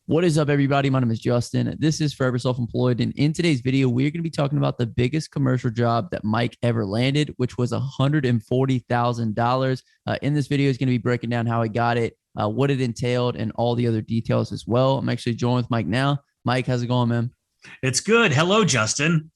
What is up, everybody? My name is Justin. This is Forever Self-Employed. And in today's video, we're going to be talking about the biggest commercial job that Mike ever landed, which was $140,000. In this video, he's going to be breaking down how he got it, what it entailed, and all the other details as well. I'm actually joined with Mike now. Mike, how's it going, man? It's good. Hello, Justin.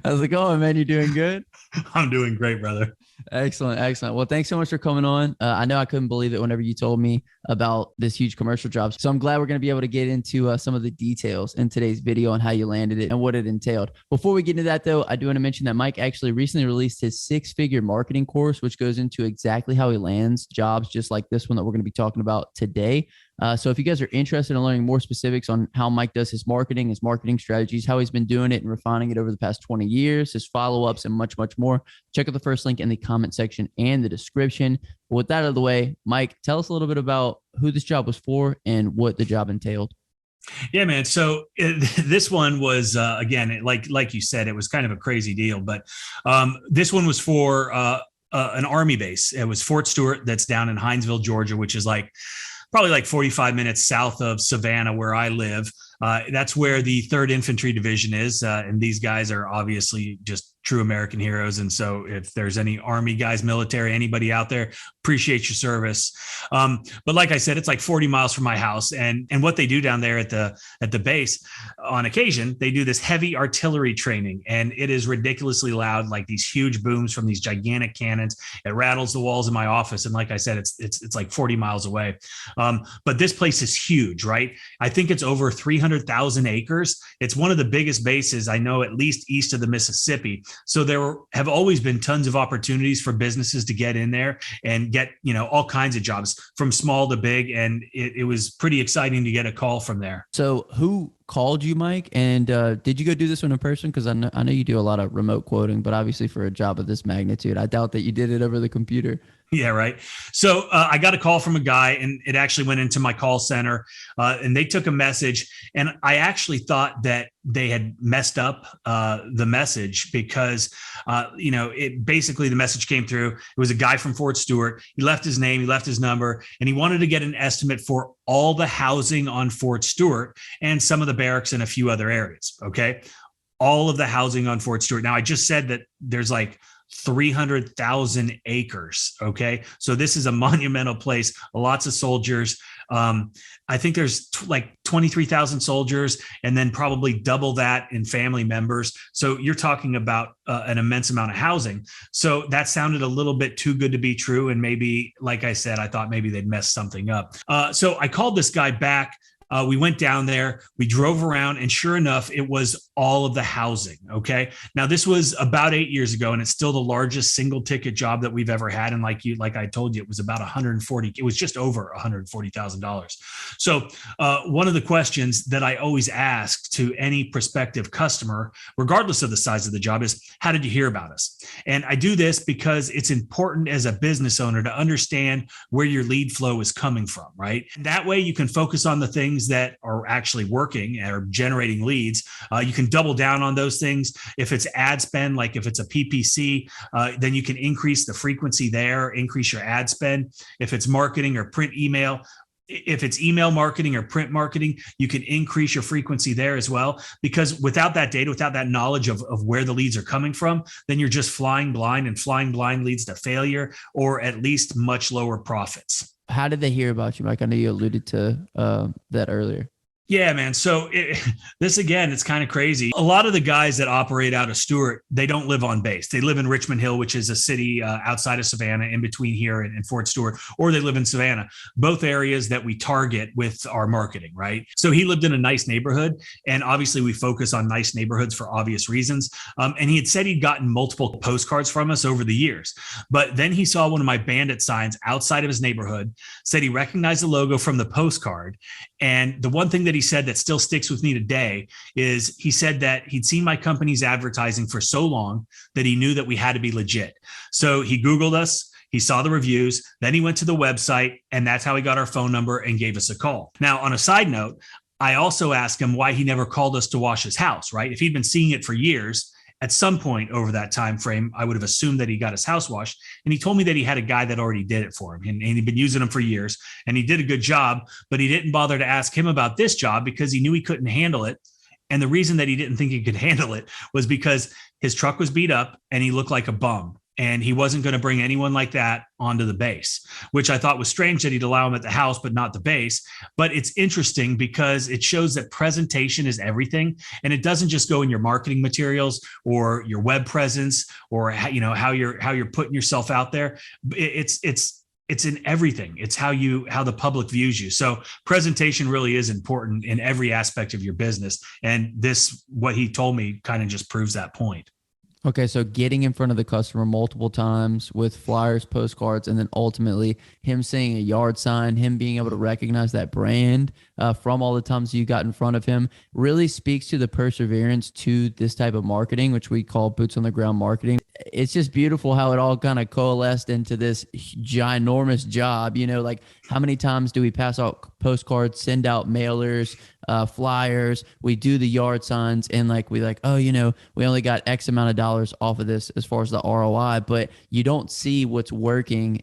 How's it going, man? You doing good? I'm doing great, brother. Excellent. Excellent. Well, thanks so much for coming on. I know I couldn't believe it whenever you told me about this huge commercial job. So I'm glad we're going to be able to get into some of the details in today's video on how you landed it and what it entailed. Before we get into that, though, I do want to mention that Mike actually recently released his 6-figure marketing course, which goes into exactly how he lands jobs just like this one that we're going to be talking about today. So if you guys are interested in learning more specifics on how Mike does his marketing strategies, how he's been doing it and refining it over the past 20 years, his follow-ups, and much, much more, check out the first link in the comment section and the description. But with that out of the way, Mike, tell us a little bit about who this job was for and what the job entailed. Yeah, man. So this one was, again, like you said, it was kind of a crazy deal, but this one was for an Army base. It was Fort Stewart, that's down in Hinesville, Georgia, which is probably 45 minutes south of Savannah, where I live. That's where the 3rd Infantry Division is. And these guys are obviously just true American heroes. And so if there's any Army guys, military, anybody out there, appreciate your service. But like I said, it's 40 miles from my house. And what they do down there at the base, on occasion, they do this heavy artillery training, and it is ridiculously loud, like these huge booms from these gigantic cannons. It rattles the walls of my office. And like I said, it's 40 miles away. But this place is huge, right? I think it's over 300,000 acres. It's one of the biggest bases I know, at least east of the Mississippi. So there have always been tons of opportunities for businesses to get in there and get, all kinds of jobs from small to big. And it was pretty exciting to get a call from there. So who called you, Mike? And did you go do this one in person? Because I know you do a lot of remote quoting, but obviously for a job of this magnitude, I doubt that you did it over the computer. Yeah, right. So I got a call from a guy, and it actually went into my call center, and they took a message. And I actually thought that they had messed up the message because, it basically, the message came through. It was a guy from Fort Stewart. He left his name, he left his number, and he wanted to get an estimate for all the housing on Fort Stewart and some of the barracks in a few other areas. Okay. All of the housing on Fort Stewart. Now, I just said that there's 300,000 acres. Okay. So this is a monumental place, lots of soldiers. I think there's 23,000 soldiers, and then probably double that in family members. So you're talking about an immense amount of housing. So that sounded a little bit too good to be true. And maybe, like I said, I thought maybe they'd messed something up. So I called this guy back. We went down there, we drove around, and sure enough, it was all of the housing. Okay. Now, this was about 8 years ago, and it's still the largest single ticket job that we've ever had. And like I told you, it was about 140. It was just over $140,000. So one of the questions that I always ask to any prospective customer, regardless of the size of the job, is, how did you hear about us? And I do this because it's important as a business owner to understand where your lead flow is coming from, right? That way you can focus on the things that are actually working or generating leads. You can double down on those things. If it's ad spend, like if it's a PPC, then you can increase the frequency there, increase your ad spend. If it's marketing or print email, if it's email marketing or print marketing, you can increase your frequency there as well. Because without that data, without that knowledge of where the leads are coming from, then you're just flying blind, and flying blind leads to failure, or at least much lower profits. How did they hear about you, Mike? I know you alluded to that earlier. Yeah, man. So this, again, it's kind of crazy. A lot of the guys that operate out of Stewart, they don't live on base. They live in Richmond Hill, which is a city outside of Savannah, in between here and Fort Stewart, or they live in Savannah, both areas that we target with our marketing, right? So he lived in a nice neighborhood, and obviously we focus on nice neighborhoods for obvious reasons. And he had said he'd gotten multiple postcards from us over the years, but then he saw one of my bandit signs outside of his neighborhood, said he recognized the logo from the postcard. And the one thing that he said that still sticks with me today is, he said that he'd seen my company's advertising for so long that he knew that we had to be legit. So he Googled us, he saw the reviews, then he went to the website, and that's how he got our phone number and gave us a call. Now, on a side note, I also asked him why he never called us to wash his house, right? If he'd been seeing it for years at some point over that time frame, I would have assumed that he got his house washed. And he told me that he had a guy that already did it for him, and he'd been using him for years, and he did a good job, but he didn't bother to ask him about this job because he knew he couldn't handle it. And the reason that he didn't think he could handle it was because his truck was beat up and he looked like a bum. And he wasn't going to bring anyone like that onto the base, which I thought was strange that he'd allow him at the house, but not the base. But it's interesting because it shows that presentation is everything. And it doesn't just go in your marketing materials or your web presence or, you know, how you're putting yourself out there. It's in everything. It's how the public views you. So presentation really is important in every aspect of your business. And this, what he told me, kind of just proves that point. Okay, so getting in front of the customer multiple times with flyers, postcards, and then ultimately him seeing a yard sign, him being able to recognize that brand from all the times you got in front of him really speaks to the perseverance to this type of marketing, which we call boots on the ground marketing. It's just beautiful how it all kind of coalesced into this ginormous job. You know, like how many times do we pass out postcards, send out mailers, flyers, we do the yard signs, and like we like, oh, you know, we only got X amount of dollars off of this as far as the ROI, but you don't see what's working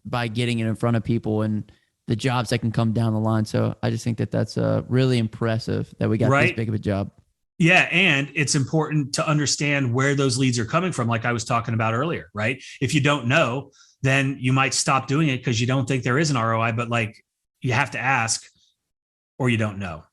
by getting it in front of people and the jobs that can come down the line. So I just think that that's really impressive that we got this big of a job. Yeah. And it's important to understand where those leads are coming from. Like I was talking about earlier, right? If you don't know, then you might stop doing it because you don't think there is an ROI, but like you have to ask or you don't know.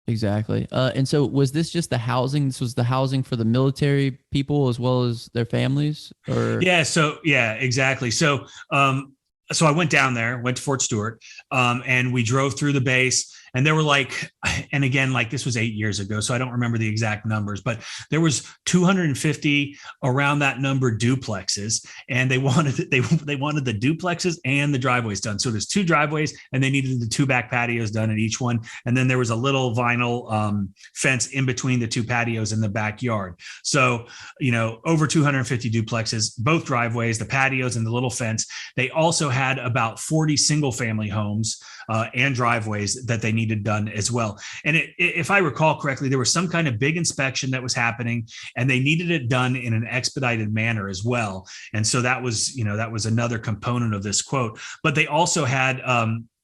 Exactly. And so was this just the housing? This was the housing for the military people as well as their families? Or Yeah. So yeah, exactly. So I went down there, went to Fort Stewart, and we drove through the base. And there were like, and again, like this was 8 years ago, so I don't remember the exact numbers, but there was 250 around that number duplexes, and they wanted the duplexes and the driveways done. So there's 2 driveways, and they needed the 2 back patios done at each one, and then there was a little vinyl fence in between the 2 patios in the backyard. So you know, over 250 duplexes, both driveways, the patios, and the little fence. They also had about 40 single family homes and driveways that they needed done as well. And if I recall correctly, there was some kind of big inspection that was happening, and they needed it done in an expedited manner as well. And so that was another component of this quote. But they also had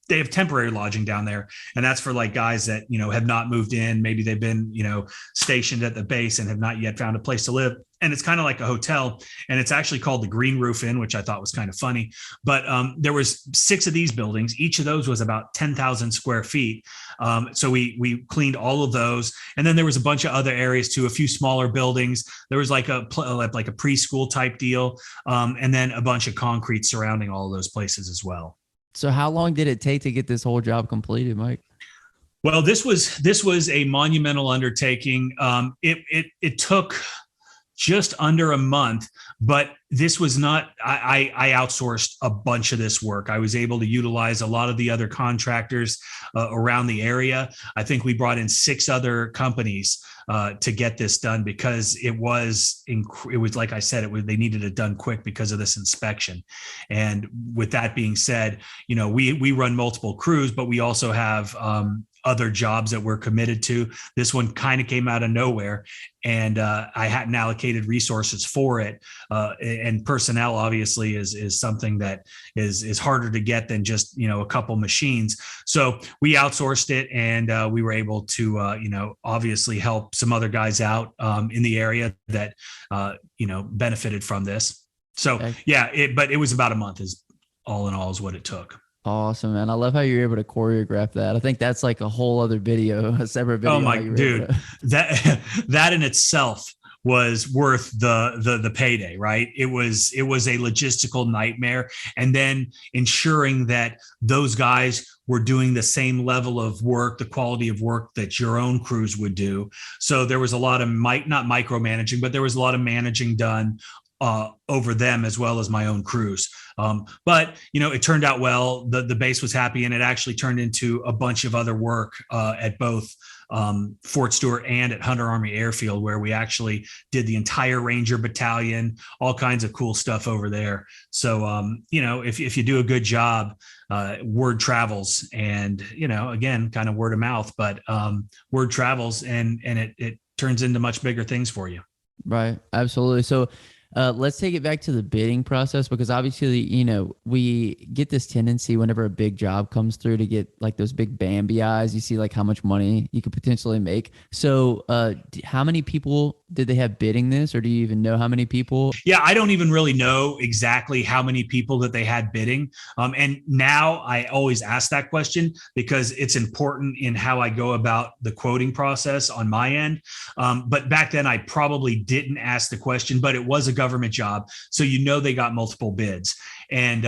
they have temporary lodging down there, and that's for like guys that, you know, have not moved in. Maybe they've been, you know, stationed at the base and have not yet found a place to live. And it's kind of like a hotel, and it's actually called the Green Roof Inn, which I thought was kind of funny. But there was 6 of these buildings. Each of those was about 10,000 square feet. So we cleaned all of those, and then there was a bunch of other areas too. A few smaller buildings. There was like a preschool type deal, and then a bunch of concrete surrounding all of those places as well. So how long did it take to get this whole job completed, Mike? Well, this was a monumental undertaking. It took just under a month, but this was not, I outsourced a bunch of this work. I was able to utilize a lot of the other contractors around the area. I think we brought in 6 other companies to get this done because it was like I said, they needed it done quick because of this inspection. And with that being said, you know, we run multiple crews, but we also have other jobs that we're committed to. This one kind of came out of nowhere, and I hadn't allocated resources for it. And personnel obviously is something that is harder to get than just, you know, a couple machines. So we outsourced it, and we were able to, you know, obviously help some other guys out in the area that, you know, benefited from this. So yeah, but it was about a month is all in all is what it took. Awesome, man. I love how you're able to choreograph that. I think that's like a whole other video, a separate video. Oh my dude, that in itself was worth the payday, right? It was a logistical nightmare. And then ensuring that those guys were doing the same level of work, the quality of work that your own crews would do. So there was a lot of not micromanaging, but there was a lot of managing done over them as well as my own crews. But, you know, it turned out well. The base was happy, and it actually turned into a bunch of other work at both Fort Stewart and at Hunter Army Airfield, where we actually did the entire Ranger Battalion, all kinds of cool stuff over there. So, you know, if you do a good job, word travels, and, you know, again, kind of word of mouth, but word travels, and it turns into much bigger things for you. Right. Absolutely. So let's take it back to the bidding process because obviously, we get this tendency whenever a big job comes through to get like those big Bambi eyes. You see like how much money you could potentially make. So how many people did they have bidding this, or do you even know how many people? Yeah, I don't even really know exactly how many people that they had bidding. And now I always ask that question because it's important in how I go about the quoting process on my end. But back then, I probably didn't ask the question, but it was a government job. So, they got multiple bids. And,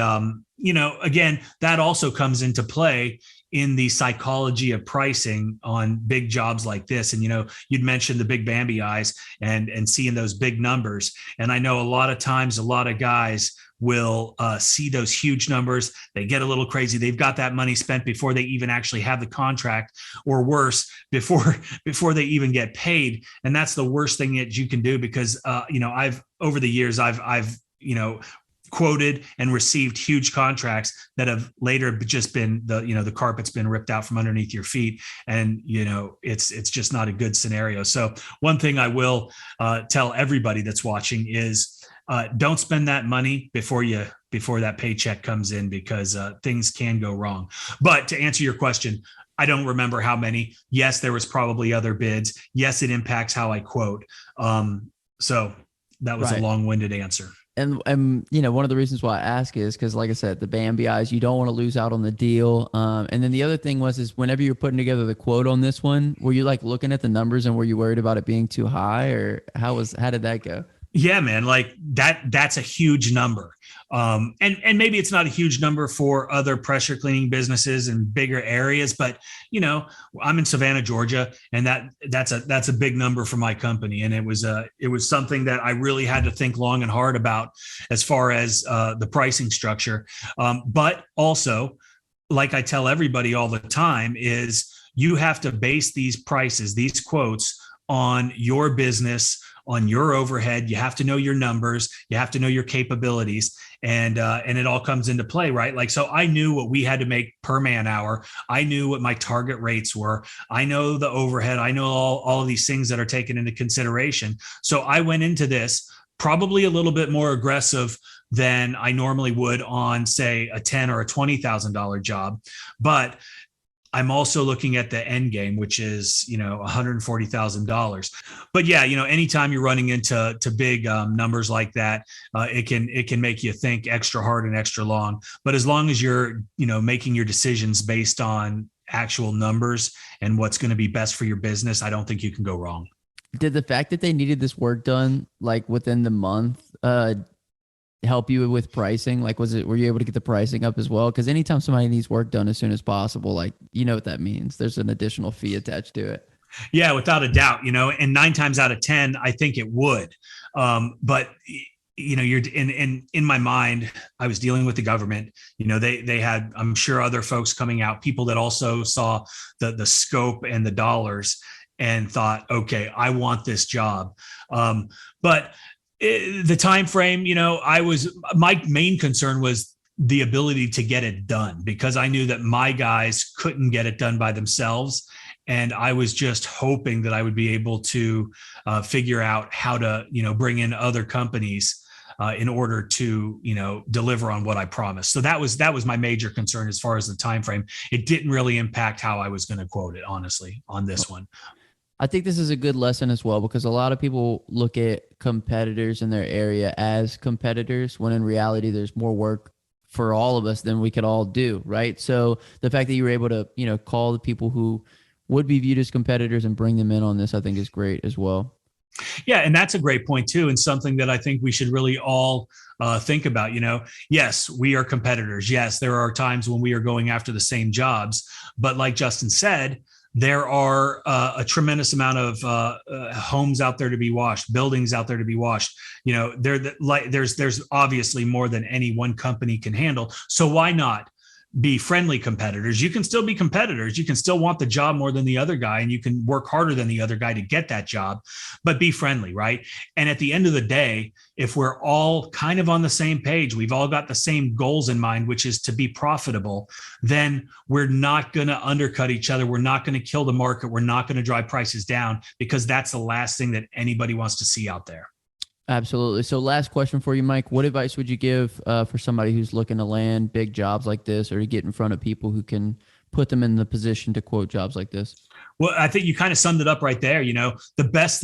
again, that also comes into play in the psychology of pricing on big jobs like this. And, you'd mentioned the big Bambi eyes and seeing those big numbers. And I know a lot of times, a lot of guys will see those huge numbers. They get a little crazy. They've got that money spent before they even actually have the contract, or worse, before they even get paid. And that's the worst thing that you can do because, I've over the years, I've quoted and received huge contracts that have later just been the carpet's been ripped out from underneath your feet, and it's just not a good scenario. So one thing I will tell everybody that's watching is don't spend that money before that paycheck comes in, because things can go wrong. But to answer your question, I don't remember how many. Yes, there was probably other bids. Yes, it impacts how I quote. So that was a long-winded answer. And one of the reasons why I ask is because, like I said, the Bambi eyes, you don't want to lose out on the deal. And then the other thing is whenever you're putting together the quote on this one, were you like looking at the numbers and were you worried about it being too high, or how did that go? Yeah, man, like that's a huge number. And maybe it's not a huge number for other pressure cleaning businesses in bigger areas, but I'm in Savannah, Georgia, and that's a big number for my company. And it was something that I really had to think long and hard about as far as the pricing structure. But also, like I tell everybody all the time, is you have to base these prices, these quotes, on your business, on your overhead. You have to know your numbers. You have to know your capabilities, and it all comes into play, right? Like, so I knew what we had to make per man hour. I knew what my target rates were. I know the overhead. I know all of these things that are taken into consideration. So I went into this probably a little bit more aggressive than I normally would on, say, a $10,000 or a $20,000 job. But I'm also looking at the end game, which is, $140,000. But yeah, anytime you're running into big numbers like that, it can make you think extra hard and extra long. But as long as you're, making your decisions based on actual numbers and what's going to be best for your business, I don't think you can go wrong. Did the fact that they needed this work done like within the month help you with pricing? Like, were you able to get the pricing up as well? Because anytime somebody needs work done as soon as possible, like, you know what that means. There's an additional fee attached to it. Yeah, without a doubt, and 9 times out of 10, I think it would. But you're in my mind, I was dealing with the government. They had, I'm sure, other folks coming out, people that also saw the scope and the dollars and thought, okay, I want this job. But the time frame, my main concern was the ability to get it done, because I knew that my guys couldn't get it done by themselves. And I was just hoping that I would be able to figure out how to, bring in other companies in order to, deliver on what I promised. So that was my major concern as far as the time frame. It didn't really impact how I was going to quote it, honestly, on this one. I think this is a good lesson as well, because a lot of people look at competitors in their area as competitors, when in reality, there's more work for all of us than we could all do, right? So the fact that you were able to, call the people who would be viewed as competitors and bring them in on this, I think is great as well. Yeah, and that's a great point too, and something that I think we should really all think about. Yes, we are competitors. Yes, there are times when we are going after the same jobs, but like Justin said, there are a tremendous amount of homes out there to be washed, buildings out there to be washed. There's obviously more than any one company can handle. So why not be friendly competitors. You can still be competitors. You can still want the job more than the other guy, and you can work harder than the other guy to get that job, but be friendly, right? And at the end of the day, if we're all kind of on the same page, we've all got the same goals in mind, which is to be profitable, then we're not going to undercut each other. We're not going to kill the market. We're not going to drive prices down, because that's the last thing that anybody wants to see out there. Absolutely. So last question for you, Mike. What advice would you give for somebody who's looking to land big jobs like this, or to get in front of people who can put them in the position to quote jobs like this? Well, I think you kind of summed it up right there. The best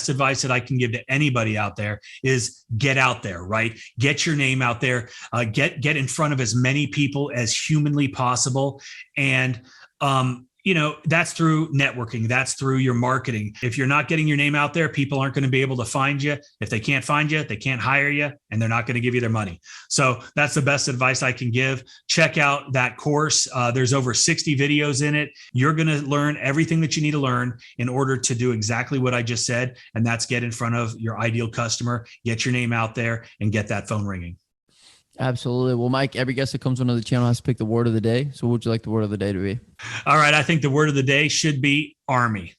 advice that I can give to anybody out there is get out there, right? Get your name out there, get in front of as many people as humanly possible. And, that's through networking. That's through your marketing. If you're not getting your name out there, people aren't going to be able to find you. If they can't find you, they can't hire you, and they're not going to give you their money. So that's the best advice I can give. Check out that course. There's over 60 videos in it. You're going to learn everything that you need to learn in order to do exactly what I just said. And that's get in front of your ideal customer, get your name out there, and get that phone ringing. Absolutely. Well, Mike, every guest that comes onto the channel has to pick the word of the day. So what would you like the word of the day to be? All right. I think the word of the day should be Army.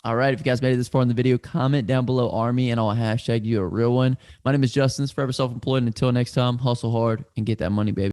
All right. If you guys made it this far in the video, comment down below Army and I'll hashtag you a real one. My name is Justin, Forever Self-Employed. And until next time, hustle hard and get that money, baby.